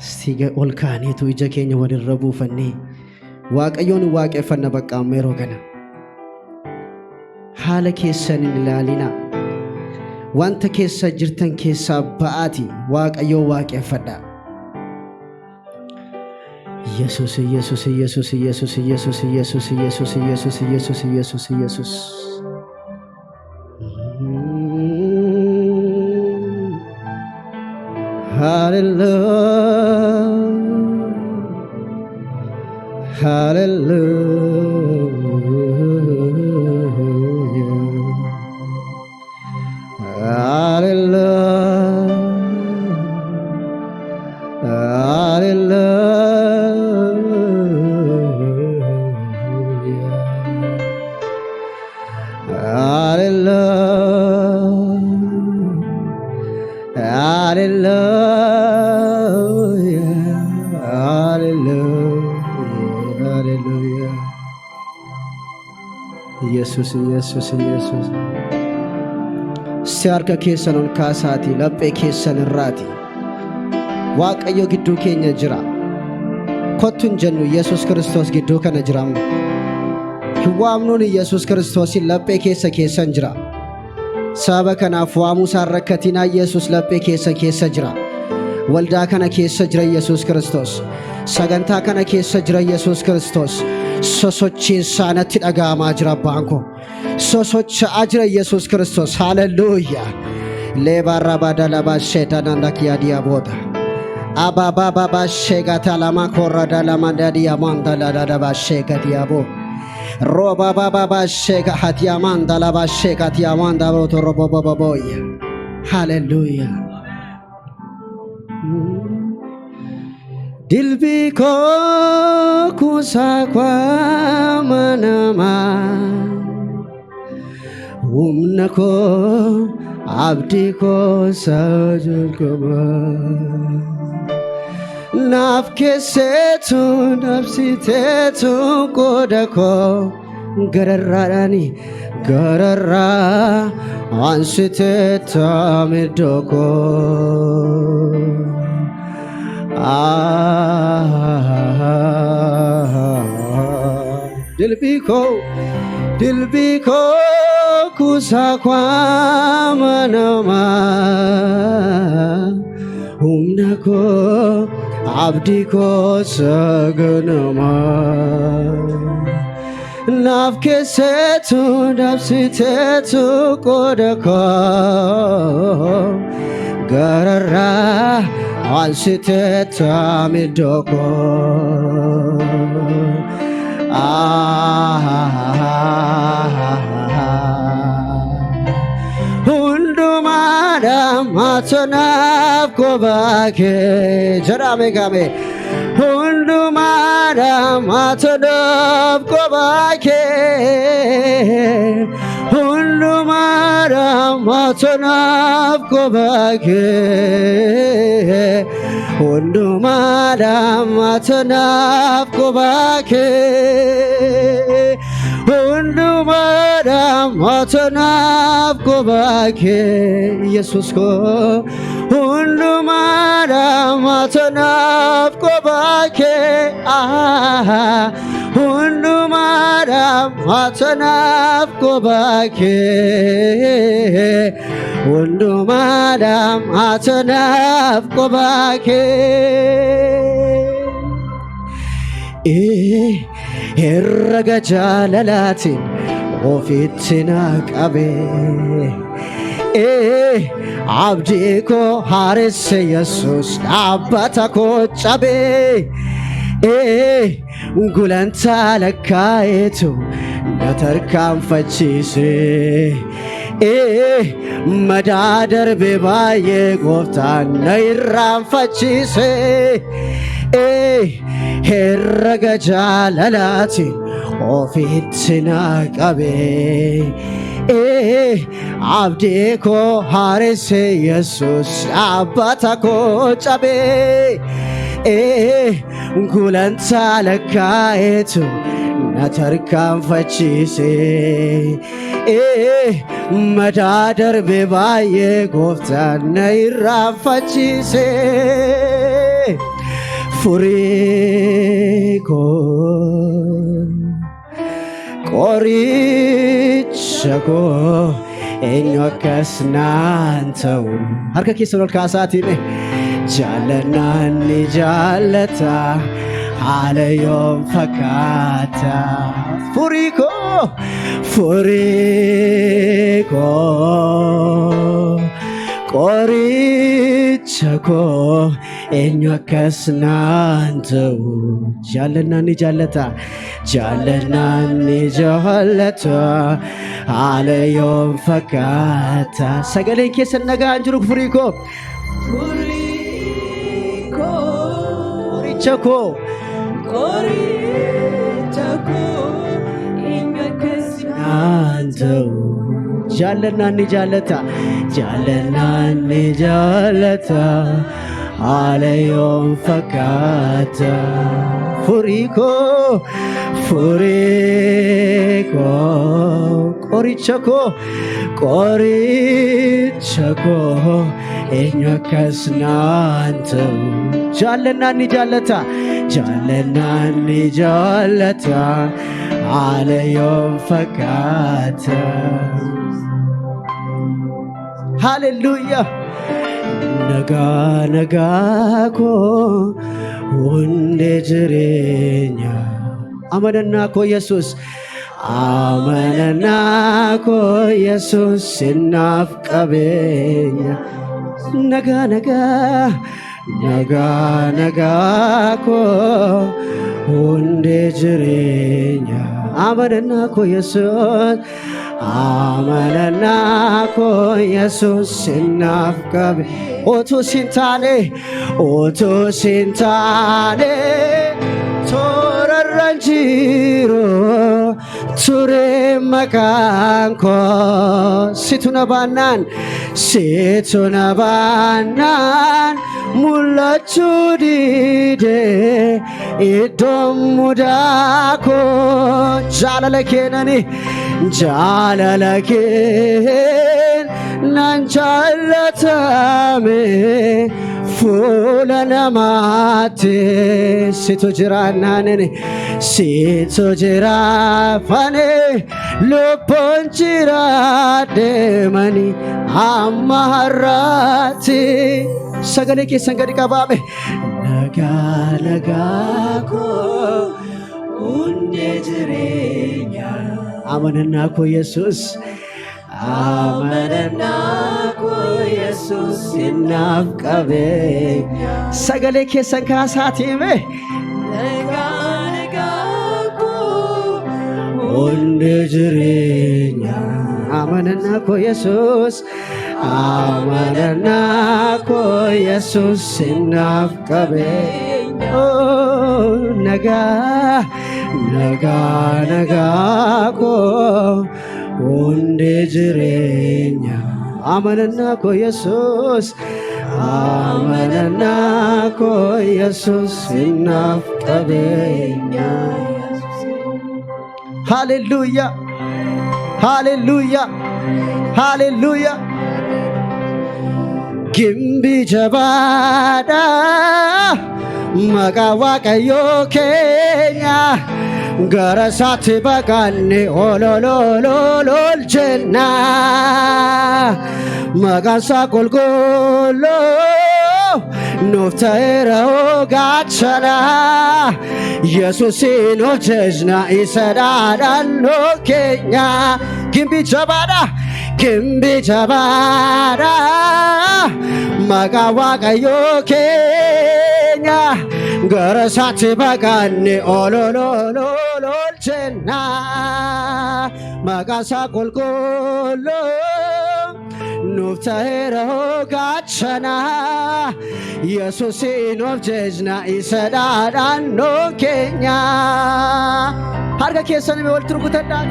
Stiga ol kaaneetu ija keenya walirra buufannee Waaqayyoon waaqeffanna baqqaamma yeroo kana. Haala keessan hin ilaalinaa. Wanta keessa jirtan keessaa ba'aati Waaqayyoo waaqeffadhaa. Yesus Yesus Yesus Yesus Yesus Yesus Yesus Yesus Yesus Yesus Yesus. Hallelujah. Yesus Yesus Yesus. Siarka keessan ol kaasaati laphee keessan irraati. Waaqayyo gidduu keenya jira. Kottuun jennu Yesus Kristos gidduu kana jira. Waamnuun Yesus Kristoosin laphee keessan jira. Sababa kanaaf waamuu isaan rakkatinaa Yesus laphee keessa jira. Waldaa kana keessa jira Yesus Kristos. Sagantaa kana keessa jira Yesus Kristos. Sosochiin saanatti dhaga'amaa jira abbaan koo. Sosocha'aa jira Yesus Kristos. Hallelujah. Lebarra badala basheta nandakia diaboda. Ababa baba shega talama korada lama diamanda la da bashega diabo. Roba baba shega hatiamanda la bashega diamanda roto robo boboya. Hallelujah. Dilbi ko kusakwa manama umna ko abdi ko sajul kaba nafke setu nafsitetu kodako gararani garara ansiteta midoko Dilbiko kusakwa manama umnako abdiko saganama nafke setu nafsitetu kodako garara ansiteta midoko hundumada matanaf kobake jarame game hundumada matanaf kobake hundumada matanaf kobake hundumada matanaf kobake hundumada matanaf kobake Yesus ko hundumada matanaf kobake hundumada matanaf kobake hundumada matanaf kobake herraga jaalalatin ofitina qabe abdii ko haaresse Yesus dhaabbata ko cabe gulantaa lakkaayetu na tarkaanfachiise madaa darbe baay'ee gooftaan na irraanfachiise herraga jaalalaatiin ofitti na qabe abdii koo haaresse Yesus dhaabbata koo cabe gulantaa lakkaayetu na tarkaanfachiise madaa darbe baay'ee gooftaan na irraanfachiise furii koo qoricha koo eenyu akkas naan ta'u. Harka keessan ol kaasaatiin jaalannaan ni jaallata haala yoom fakkaata. Furii koo qoricha koo eenyu akkas naan ta'u. Jaalannaan ni jaallata haala yoom fakkaata. Sagaleen keessan nagaan jiru furii koo qoricha koo eenyu akkas naan ta'u. Jaalannaan ni jaallata haala yoom fakkaata. Furii koo qoricha koo eenyu akkas naan ta'u. Jaalannaan ni jaallata haala yoom fakkaata. Hallelujah. Nagaa koo hundee jireenya amanannaa koo Yesuus sinnaaf qabeenya. Nagaa koo hundee jireenya amanannaa koo Yesuus sinnaaf qabe. Otuu sin taane toorarran jiru ture maqaan koo. Situ na baannaan mul'achuu dide iddoon mudaa koo. Jaalala keen nan jaallatame fuula namaatti. Situ jiraafane lubbuun jiraaddeemani amma har'aatti. Sagalee keessan gadi qabaame. Nagaa koo hundee jireenya amanannaa koo Yesuus sinnaaf qabeenya. Sagalee keessan kaasaatiin nagaa koo hundee jireenya amanannaa koo Yesuus sinnaaf qabeenya. Nagaa koo hundee jireenya amanannaa koo Yesuus sinnaaf qabeenya. Hallelujah. Gimbii jabaadha maqaa Waaqayyoo keenya. Gara isaatti baqanne olololol jenna. Maqaan isaa qulqulluu nuuf ta'eera gaachana. Yesuusin hojjechna isa dhaadhannoo keenya. Gimbii jabaadha maqaa Waaqayyoo keenya. Gara isaatti baqanne olololol jenna. Maqaan isaa qulqulluu nuuf ta'eera gaachana. Yesuusin hojjechna isa dhaadhannoo keenya. Harka keessan walitti rukutadhaa.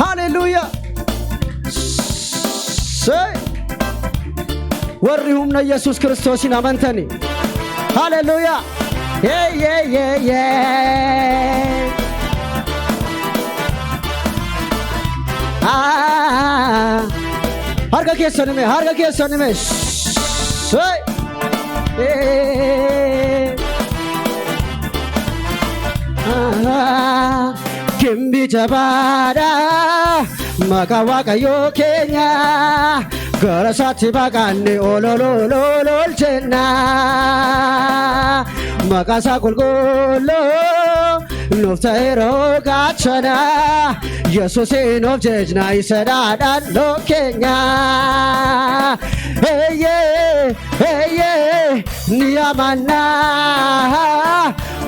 Hallelujah. warri humna Yesuus Kiristoosin amantani. Hallelujah. Harka keessan hime Say, Kimbi jabada Makawaka yo Kenya Garasati bagane ololololol jenna Makasa kulgolo Noftaero gachana Yesusin of jejna isadada no Kenya Hey yeah Niyamana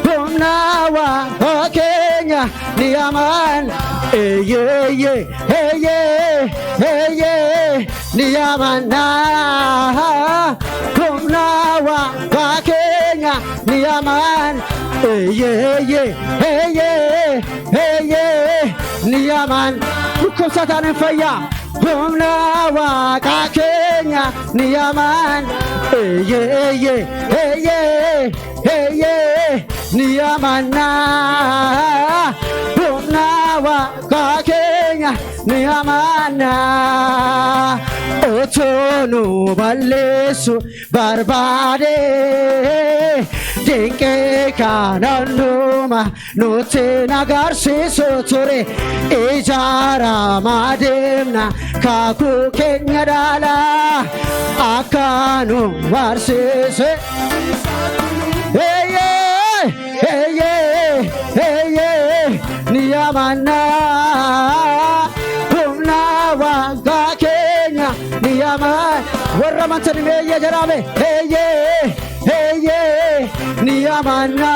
Bumnawa o Kenya Niyaman Hey yeah Niyamana Bumnawa o Kenya Niyaman Hey yeah Niyaman Kusatan faya Bumnawa o Kenya Niyaman Hey yeah Niyamana Bumnawa o Kenya Niyamana Otono Balesu Barbade Dinke Kananuma Note Nagarsi Sotore Ijara Mademna Kaku Kenya Dala Akanu Varsese Hey yeah Niyamana Bumnawa o Kenya Niyaman Warramantan Meya Jarame Hey yeah Niyamana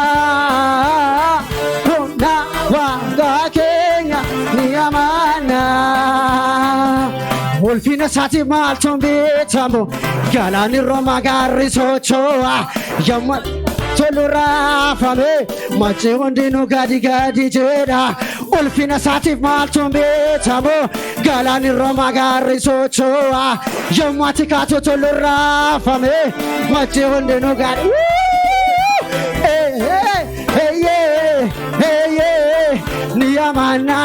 Bumnawa o Kenya Niyamana Wolfina Sati Malton Betambo Galani Roma Garriso Choa Yaman Tolura Fame Mache Wondino Gadi Jeda Wolfina Sati Malton Betambo Galani Roma Garriso Choa Yamati Tolura Fame Mache Wondino Gadi Hey yeah Niyamana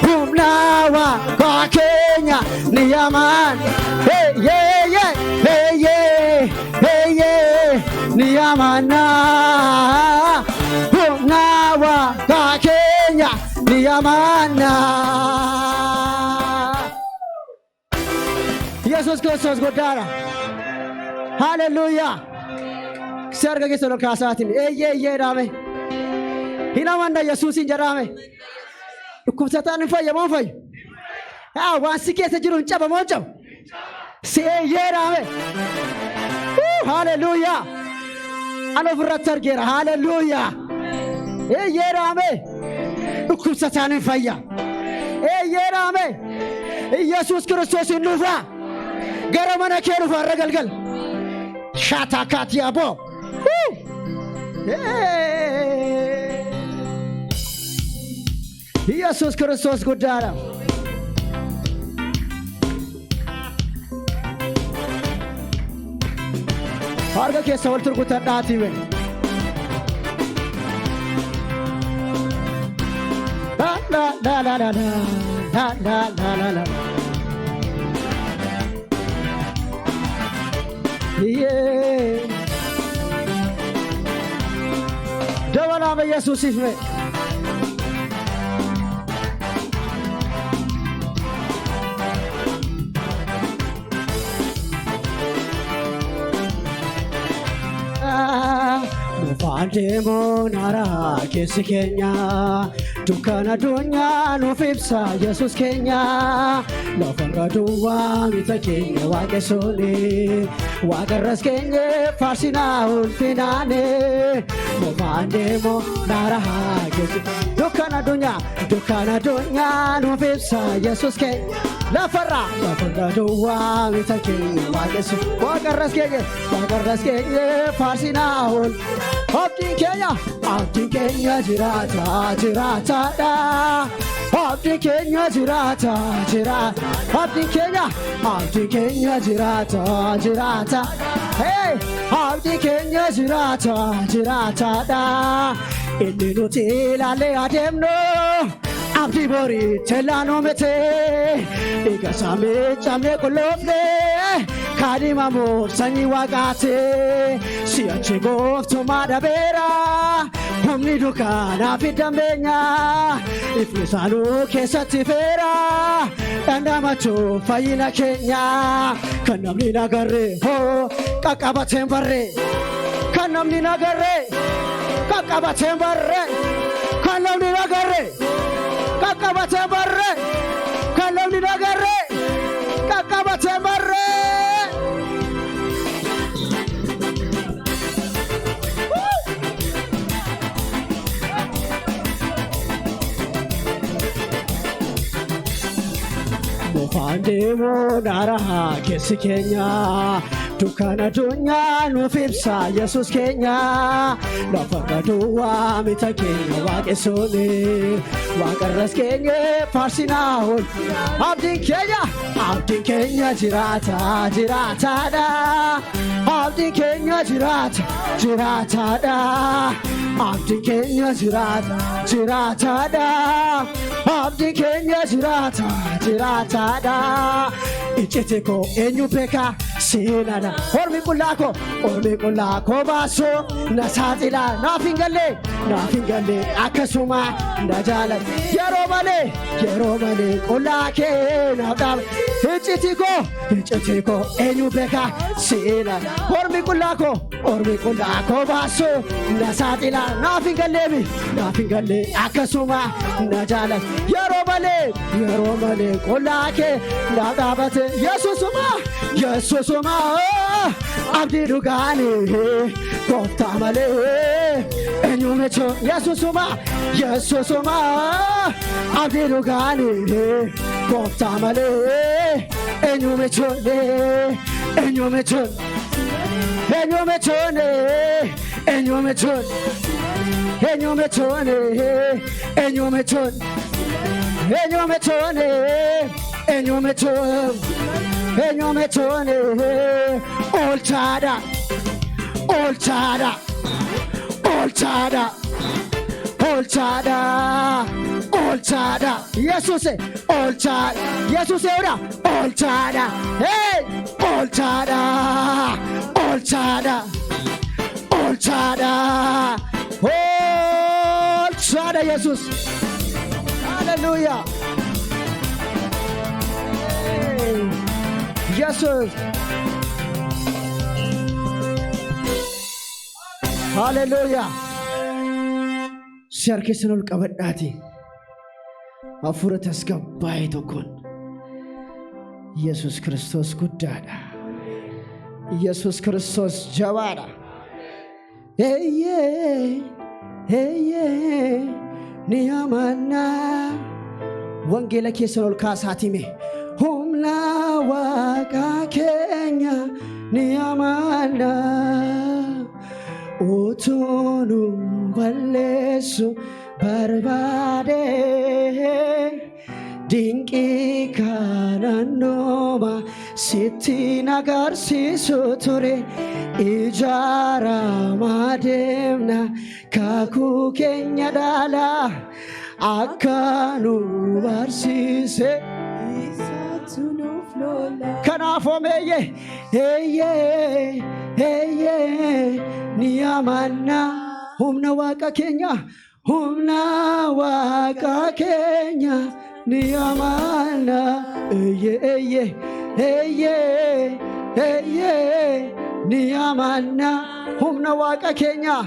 Bumnawa o Kenya Niyaman Hey yeah Niyamana Bumnawa o Kenya Niyamana Jesus Christos Godara Hallelujah Serga ke solo kasatin yeah rame Hinamanda Jesus injarame Kusatan faya mo fay Wansi ke se jirun chaba mo chab Say yeah rame Hallelujah Ano vratar gera Hallelujah yeah rame Kusatan faya yeah rame Jesus Christos nufa Garamana ke nufa ragalgal Shata katiabo Jesus Christos Godara Harga ke sawal turgutan dati we la Yeah Dawala ba Jesus isme Mufande monara kesi Kenya Dukana dunya no fipsa Jesus Kenya Lafanga duwa mita Kenya wagesoni Wagaras Kenya farsina ulfinane Mufande monara kesi Dukana dunya no fipsa Jesus Kenya Lafanga duwa mita Kenya wagesoni Wagaras Kenya farsina ulfinane Abdi Kenya jirata da Abdi Kenya jirata Abdi Kenya jirata Hey Abdi Kenya jirata da Inni nuti lale ademno Abdi bori telano mete Iga same chamne kolofne kaadhimamu sanyii waaqaati si'achi gooftummaa dhabeera humni dukkanaaf hin dambeenya ifni isaanuu keessatti feera dhandhamachuuf fayyina keenya kan namni nagarre hoo qaqqabateen barre kan namni nagarre qaqqabateen barre kan namni nagarre qaqqabateen barre kan namni nagarre qaqqabateen barre Mofaandeemo naaraha keessi keenya dukkana addunyaa nuuf ibsa Yesuus keenya lafarra duwwaa mita keenya waaqessuuni waaqarras keenya faarsinaa ol abdiin keenya jiraataadha abdiin keenya jiraataadha abdiin keenya jiraataadha abdiin keenya jiraataadha iccitii koo eenyu beeka siinana ormi qullaa koo baasoo na saaxila naaf hin galle akkasuma na jaalladha yeroo malee qullaa kee naaf dhaaba iccitii koo eenyu beeka siinana ormi qullaa koo baasoo na saaxila naaf hin galle akkasuma na jaalladha yeroo malee qullaa kee naaf dhaabate Yesuusuma abdii dhugaani gooftaa malee eenyu mecho Yesuusuma abdii dhugaani gooftaa malee eenyu mecho olchada Yesuse ora olchada hey olchada Jesus hallelujah Jesus hallelujah Serkesan ol qabadhaati hafuura tasgabbaa'ee tokkoon Yesus Kristos guddaadha Yesus Kristos jabaadha ni amanna wangeela keessan ol kaasaatime humna waaqa keenya ni amanna utunu balleessu barbaade dinqi kanannoma sitti nagarsiisu ture ijaaramaa deemna kakuu keenya dhaala akka nu barsiise kanaafoo meeyye ni amanna humna waaqa keenya ni amanna ni amanna humna waaqa keenya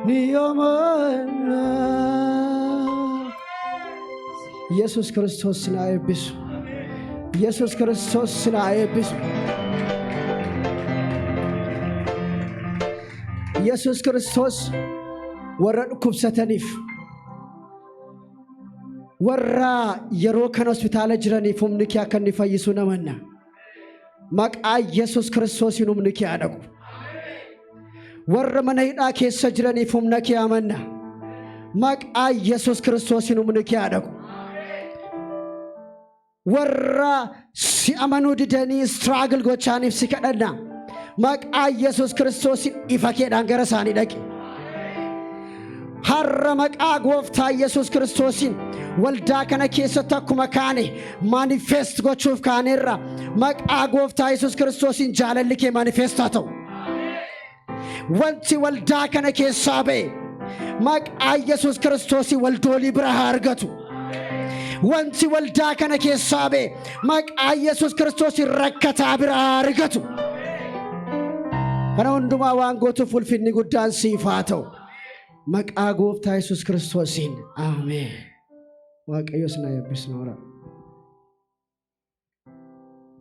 ni amanna Yesus Kristos na eebbisu Yesus Kristos na eebbisu Yesus Kristos warra dhukkubsataniif warra yeroo kan hospitaala jiraniif humni kee akka inni fayyisu namanna maqaa Yesus Kristosiin humni kee adaqu warra mana hidhaa keessa jiraniif humna kee amanna maqaa Yesus Kristosiin humni kee adaqu warra si amanuu didanii struggle gochaaniif si kadhanna maqaa Yesus Kristosiin ifa keedhaan gara isaanii dhaqi har'a maqaa gooftaa Yesus Kristosiin waldaa kana keessatti akkuma kaane manifest gochuuf kaaneerra maqaa gooftaa Yesuus Kiristoosin jaalalli kee manifest haa ta'u. Wanti waldaa kana keessaa ba'e maqaa Yesuus Kiristoosin waldoolii bira haa argatu. Wanti waldaa kana keessaa ba'e maqaa Yesuus Kiristoosin rakkataa bira haa argatu. Kana hundumaa waan gootuuf ulfinni guddaan siif haa ta'u. Maqaa gooftaa Yesuus Kiristoosin. Ameen. Waaqayyo sinaa eebbisnoora.